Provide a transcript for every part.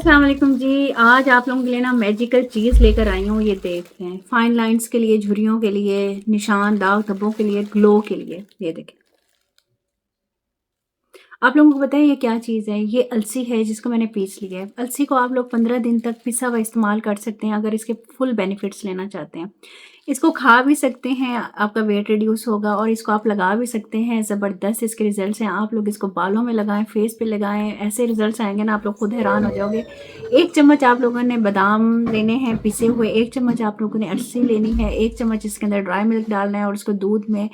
अस्सलाम वालेकुम जी। आज आप लोगों के लिए ना मैजिकल चीज़ लेकर आई हूँ। ये देखें, फाइन लाइंस के लिए, झुर्रियों के लिए, निशान, दाग धब्बों के लिए, ग्लो के लिए। ये देखें, आप लोगों को पता है ये क्या चीज़ है? ये अलसी है जिसको मैंने पीस लिया है। अलसी को आप लोग 15 दिन तक पिसा हुआ इस्तेमाल कर सकते हैं अगर इसके फुल बेनिफिट्स लेना चाहते हैं। इसको खा भी सकते हैं, आपका वेट रिड्यूस होगा, और इसको आप लगा भी सकते हैं। ज़बरदस्त इसके रिजल्ट्स हैं। आप लोग इसको बालों में लगाएं, फेस पे लगाएं, ऐसे रिजल्ट्स आएंगे ना, आप लोग खुद हैरान हो जाओगे। 1 चम्मच आप लोगों ने बादाम लेने हैं पिसे हुए, 1 चम्मच आप लोगों ने अलसी लेनी है, 1 चम्मच इसके अंदर ड्राई मिल्क डालना है, और उसको दूध में,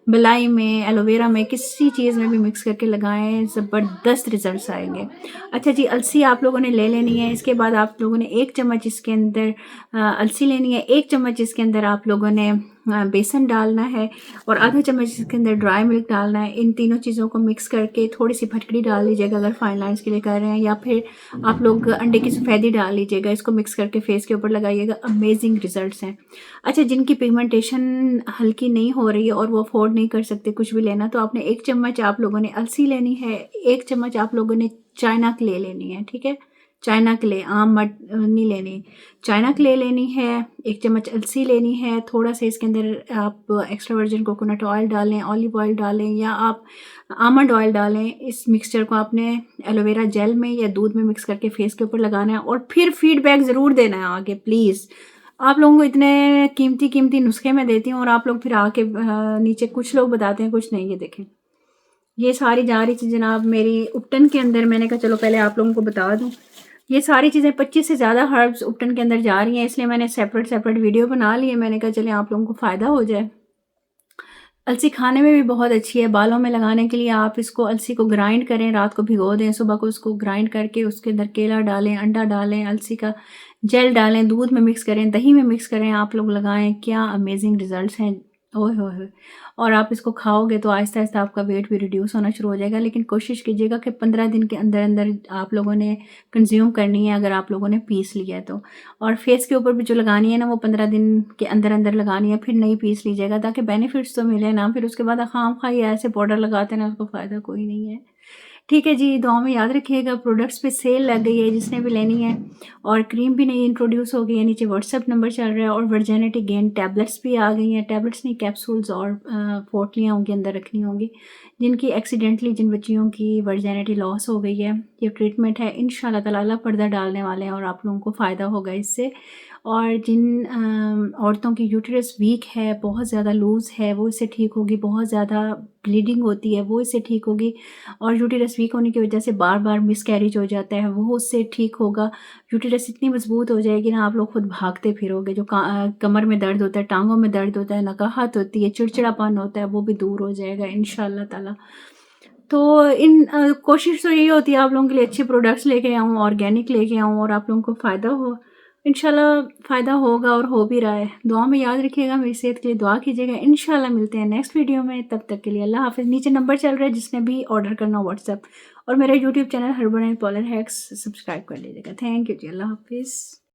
मलाई में, एलोवेरा में, किसी चीज़ में भी मिक्स करके लगाएं, ज़बरदस्त रिजल्ट्स आएंगे। अच्छा जी, अलसी आप लोगों ने ले लेनी है। इसके बाद आप लोगों ने 1 चम्मच इसके अंदर अलसी लेनी है, 1 चम्मच इसके अंदर आप लोगों ने बेसन डालना है, और आधा चम्मच इसके अंदर ड्राई मिल्क डालना है। इन तीनों चीज़ों को मिक्स करके थोड़ी सी फटकड़ी डाल लीजिएगा अगर फाइन लाइन्स के लिए कर रहे हैं, या फिर आप लोग अंडे की सफ़ेदी डाल लीजिएगा। इसको मिक्स करके फेस के ऊपर लगाइएगा, अमेजिंग रिजल्ट्स हैं। अच्छा, जिनकी पिगमेंटेशन हल्की नहीं हो रही है और वो अफोर्ड नहीं कर सकते कुछ भी लेना, तो आपने 1 चम्मच आप लोगों ने अलसी लेनी है, 1 चम्मच आप लोगों ने चाइना क्ले लेनी है। ठीक है, चाइना क्ले, आम मट नहीं लेनी, चाइना क्ले लेनी है। 1 चम्मच अलसी लेनी है। थोड़ा सा इसके अंदर आप एक्स्ट्रा वर्जिन कोकोनट ऑयल डालें, ऑलिव ऑयल डालें, या आप आमंड ऑयल डालें। इस मिक्सचर को आपने एलोवेरा जेल में या दूध में मिक्स करके फेस के ऊपर लगाना है, और फिर फीडबैक ज़रूर देना है आगे, प्लीज़। आप लोगों को इतने कीमती कीमती नुस्खे मैं देती हूँ, और आप लोग फिर आके नीचे कुछ लोग बताते हैं, कुछ नहीं। ये देखें, ये सारी जा रही थी जनाब मेरी उपटन के अंदर। मैंने कहा चलो पहले आप लोगों को बता दूं। ये सारी चीज़ें 25 से ज़्यादा हर्ब्स उपटन के अंदर जा रही हैं, इसलिए मैंने सेपरेट सेपरेट वीडियो बना ली है। मैंने कहा चले आप लोगों को फ़ायदा हो जाए। अलसी खाने में भी बहुत अच्छी है। बालों में लगाने के लिए आप इसको, अलसी को ग्राइंड करें, रात को भिगो दें, सुबह को उसको ग्राइंड करके उसके अंदर केला डालें, अंडा डालें, अलसी का जेल डालें, दूध में मिक्स करें, दही में मिक्स करें, आप लोग लगाएं। क्या अमेजिंग रिजल्ट्स हैं, ओए होए होए। और आप इसको खाओगे तो आहिस्ता आहिस्ता आपका वेट भी रिड्यूस होना शुरू हो जाएगा। लेकिन कोशिश कीजिएगा कि 15 दिन के अंदर अंदर आप लोगों ने कंज्यूम करनी है, अगर आप लोगों ने पीस लिया है तो। और फेस के ऊपर भी जो लगानी है ना, वो 15 दिन के अंदर अंदर लगानी है, फिर नहीं पीस लीजिएगा, ताकि बेनिफिट्स तो मिले ना। फिर उसके बाद खाम खा ये ऐसे पाउडर लगाते हैं ना, उसको फ़ायदा कोई नहीं है। ठीक है जी, दुआ में याद रखिएगा। प्रोडक्ट्स पे सेल लग गई है जिसने भी लेनी है, और क्रीम भी नई इंट्रोड्यूस हो गई है। नीचे व्हाट्सअप नंबर चल रहा है, और वर्जिनिटी गेन टैबलेट्स भी आ गई हैं। टैबलेट्स नहीं, कैप्सूल्स, और पोटलियाँ होंगी अंदर रखनी होंगी। जिनकी एक्सीडेंटली, जिन बच्चियों की वर्जिनिटी लॉस हो गई है, ये ट्रीटमेंट है। इंशाल्लाह ताला अल्लाह पर्दा डालने वाले हैं, और आप लोगों को फ़ायदा होगा इससे। और जिन औरतों की यूट्रस वीक है, बहुत ज़्यादा लूज़ है, वो इससे ठीक होगी। बहुत ज़्यादा ब्लीडिंग होती है, वो इससे ठीक होगी। और यूट्रस वीक होने की वजह से बार बार मिसकैरेज हो जाता है, वो उससे ठीक होगा। यूट्रस इतनी मजबूत हो जाएगी ना, आप लोग खुद भागते फिरोगे। जो कमर में दर्द होता है, टांगों में दर्द होता है, नकाहत होती है, चिड़चिड़ापन होता है, वो भी दूर हो जाएगा इंशाल्लाह ताला। तो इन कोशिश तो यही होती है आप लोगों के लिए अच्छे प्रोडक्ट्स लेके आऊँ, ऑर्गेनिक लेके आऊँ, और आप लोगों को फ़ायदा हो। इंशाल्लाह फ़ायदा होगा, और हो भी रहा है। दुआ में याद रखिएगा, मेरी सेहत के लिए दुआ कीजिएगा। इंशाल्लाह मिलते हैं नेक्स्ट वीडियो में, तब तक के लिए अल्लाह हाफ़िज़। नीचे नंबर चल रहा है, जिसने भी ऑर्डर करना हो व्हाट्सएप, और मेरा YouTube channel herbal and polar hacks subscribe कर लीजिएगा। थैंक यू जी, अल्लाह हाफ़िज़।